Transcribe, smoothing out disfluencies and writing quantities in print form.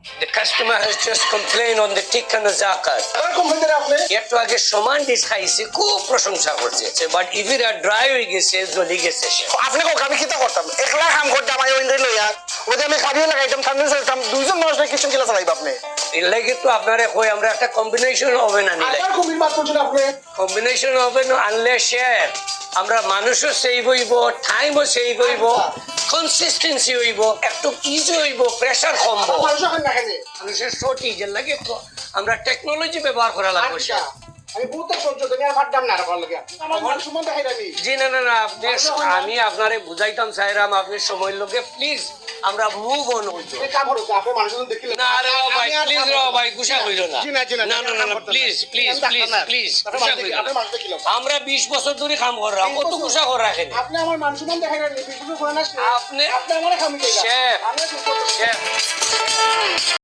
The customer has just complained on the tikka and the zakat. একটু আগে সমান dish খাইছে, খুব প্রশংসা করছে, বাট ইভিরা ড্রাই হয়ে গেছে, জ্বলি গেছে সে। আপনি কোক আমি কিতা করতাম, একলা কাম করতাম, আমি ওই লইয়া ওদের আমি খাবিও লাগাইতাম, ঠান্ডা চলতাম, দুইজন মানুষ কিচেন কিলা চালাইব আপনি। এর লাগে তো আপনারে কই আমরা একটা কম্বিনেশন ওভেন আনি লাই। কবির বাত করছেন আপনি। কম্বিনেশন ওভেন আনলে শেয়ার আমরা মানুষও সেভ হইব, টাইমও সেভ হইব, কনসিস্টেন্সি হইব, একটু ইজি হইব, প্রেসার কমবো। মানুষের সঠিক এর লাগে তো আমরা টেকনোলজি ব্যবহার করা লাগবে। আমি বহুত সহ্য করি আর ফাটতাম না আপনার লাগে। আমার মান সম্মান দেখাই রানি। জি না না না, আপনি আমি আপনারে বুঝাইতাম চাইরাম, আপনি সময় লগে প্লিজ আমরা মুভ অন হইব। এই কাম করো আপনি মানুষজন দেখিলে না রে ভাই, প্লিজ রে ভাই, গুছা কইরো না। না না না, প্লিজ প্লিজ প্লিজ প্লিজ গুছা কইরো না। আমরা 20 বছর ধরে কাম করলাম, কত গুছা করে রাখেন আপনি আমার মান সম্মান দেখাই রানি, বিপুল করে না। আপনি আপনি আমারে খামি কইরা। Chef chef